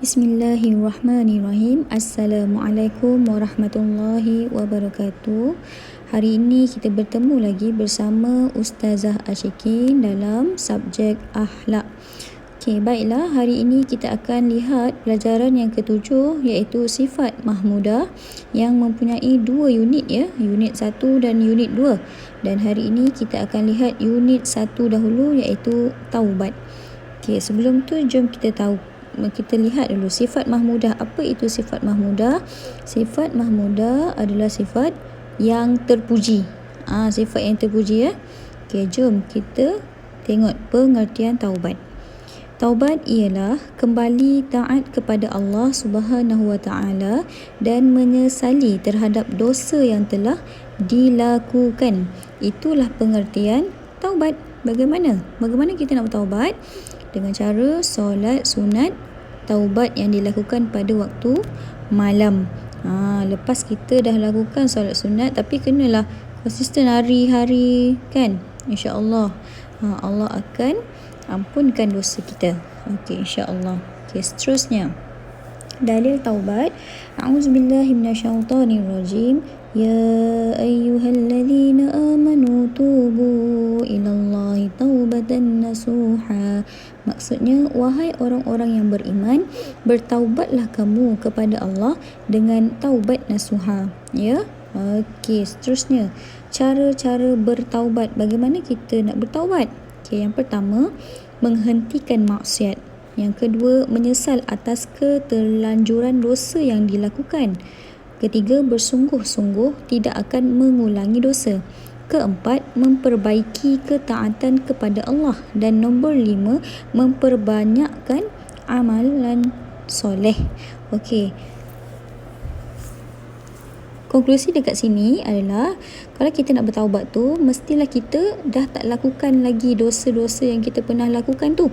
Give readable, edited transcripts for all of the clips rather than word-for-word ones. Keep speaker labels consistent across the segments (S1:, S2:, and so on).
S1: Bismillahirrahmanirrahim. Assalamualaikum warahmatullahi wabarakatuh. Hari ini kita bertemu lagi bersama Ustazah Ashikin dalam subjek akhlak. Okey, baiklah, hari ini kita akan lihat pelajaran yang ketujuh, iaitu sifat mahmudah yang mempunyai dua unit ya, unit 1 dan unit 2. Dan hari ini kita akan lihat unit 1 dahulu, iaitu taubat. Okey, sebelum tu jom kita lihat dulu sifat mahmudah. Apa itu sifat mahmudah? Sifat mahmudah adalah sifat yang terpuji. Sifat yang terpuji ya. Okey, jom kita tengok pengertian taubat. Taubat ialah kembali taat kepada Allah Subhanahu Wa Taala dan menyesali terhadap dosa yang telah dilakukan. Itulah pengertian taubat. Bagaimana kita nak bertaubat? Dengan cara solat sunat taubat yang dilakukan pada waktu malam. Lepas kita dah lakukan solat sunat, tapi kenalah konsisten hari-hari kan, insya-Allah Allah akan ampunkan dosa kita. Okey, insya-Allah. Okey, seterusnya dalil taubat. A'udzubillahi minasyaitonirrajim. Ya ayyuhalladzina amanu tubu ilallahi taubatan nasuha. Maksudnya, wahai orang-orang yang beriman, bertaubatlah kamu kepada Allah dengan taubat nasuha. Ya. Okey, seterusnya cara-cara bertaubat. Bagaimana kita nak bertaubat? Okey, yang pertama, menghentikan maksiat. Yang kedua, menyesal atas keterlanjuran dosa yang dilakukan. Ketiga, bersungguh-sungguh tidak akan mengulangi dosa. Keempat, memperbaiki ketaatan kepada Allah. Dan nombor 5, memperbanyakkan amalan soleh. Okey. Konklusi dekat sini adalah, kalau kita nak bertaubat tu, mestilah kita dah tak lakukan lagi dosa-dosa yang kita pernah lakukan tu.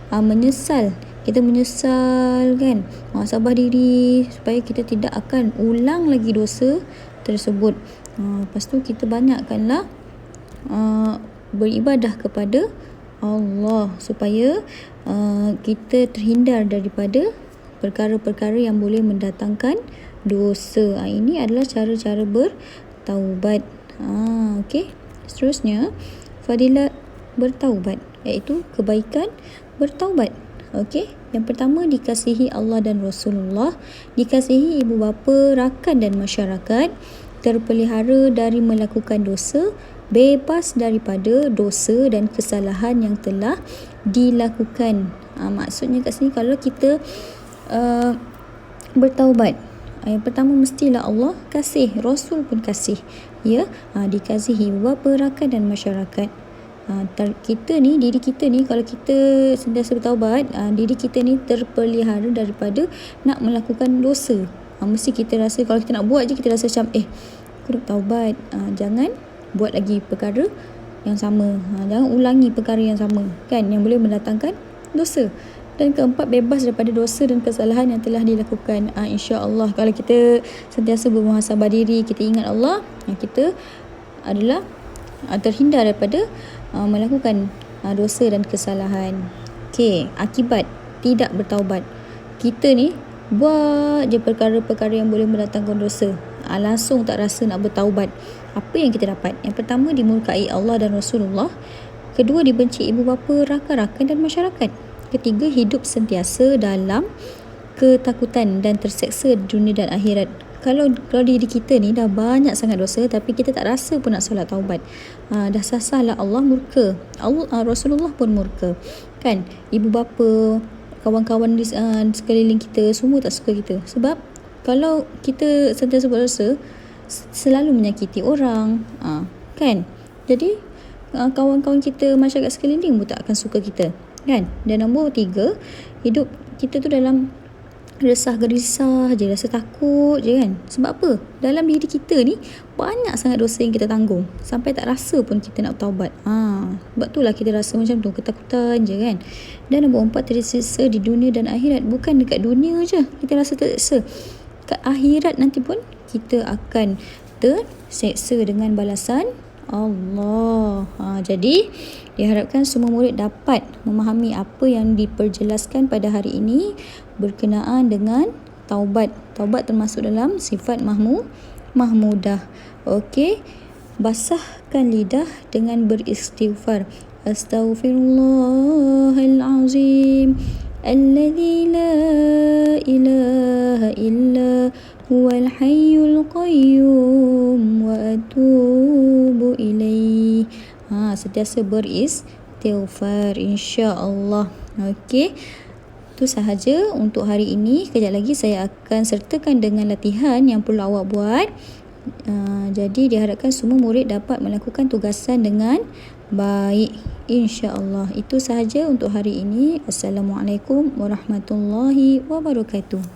S1: Menyesal. Kita menyesal kan, sabar diri supaya kita tidak akan ulang lagi dosa tersebut. Lepas tu kita banyakkanlah beribadah kepada Allah supaya kita terhindar daripada perkara-perkara yang boleh mendatangkan dosa. Ini adalah cara-cara bertaubat. Okey. Seterusnya, fadilat bertaubat, iaitu kebaikan bertaubat. Okey, yang pertama, dikasihi Allah dan Rasulullah, dikasihi ibu bapa, rakan dan masyarakat, terpelihara dari melakukan dosa, bebas daripada dosa dan kesalahan yang telah dilakukan. Maksudnya kat sini, kalau kita bertaubat, yang pertama mestilah Allah kasih, Rasul pun kasih. Ya, dikasihi ibu bapa, rakan dan masyarakat. Diri kita ni, kalau kita sentiasa bertaubat, diri kita ni terpelihara daripada nak melakukan dosa. Mesti kita rasa, kalau kita nak buat je, kita rasa macam aku nak taubat. Jangan buat lagi perkara yang sama. Jangan ulangi perkara yang sama kan, yang boleh mendatangkan dosa. Dan keempat, bebas daripada dosa dan kesalahan yang telah dilakukan. InsyaAllah, kalau kita sentiasa bermuhasabah diri, kita ingat Allah, kita adalah terhindar daripada melakukan dosa dan kesalahan. Okey, akibat tidak bertaubat. Kita ni buat je perkara-perkara yang boleh mendatangkan dosa. Langsung tak rasa nak bertaubat. Apa yang kita dapat? Yang pertama, dimurkai Allah dan Rasulullah. Kedua, dibenci ibu bapa, rakan-rakan dan masyarakat. Ketiga, hidup sentiasa dalam ketakutan dan terseksa dunia dan akhirat. Kalau diri kita ni dah banyak sangat dosa, tapi kita tak rasa pun nak solat taubat, dah sah-sahlah Allah murka. Rasulullah pun murka kan. Ibu bapa, kawan-kawan di sekeliling kita, semua tak suka kita. Sebab kalau kita sentiasa buat dosa, selalu menyakiti orang, kan. Jadi kawan-kawan kita, masyarakat sekeliling pun tak akan suka kita kan. Dan nombor 3, hidup kita tu dalam resah gerisah je, rasa takut je kan. Sebab apa? Dalam diri kita ni banyak sangat dosa yang kita tanggung, sampai tak rasa pun kita nak taubat. Sebab itulah kita rasa macam tu, ketakutan je kan. Dan nombor 4, tersiksa di dunia dan akhirat. Bukan dekat dunia je kita rasa tersiksa, kat akhirat nanti pun kita akan terseksa dengan balasan Allah. Jadi diharapkan semua murid dapat memahami apa yang diperjelaskan pada hari ini berkenaan dengan taubat. Taubat termasuk dalam sifat mahmudah. Okey. Basahkan lidah dengan beristighfar. Astaghfirullahalazim alladzi la ilaha illa huwal hayyul qayyum wa atubu ilaih. Sentiasa beristighfar, insya-Allah. Okey. Itu sahaja untuk hari ini. Kejap lagi saya akan sertakan dengan latihan yang perlu awak buat. Jadi diharapkan semua murid dapat melakukan tugasan dengan baik, insya-Allah. Itu sahaja untuk hari ini. Assalamualaikum warahmatullahi wabarakatuh.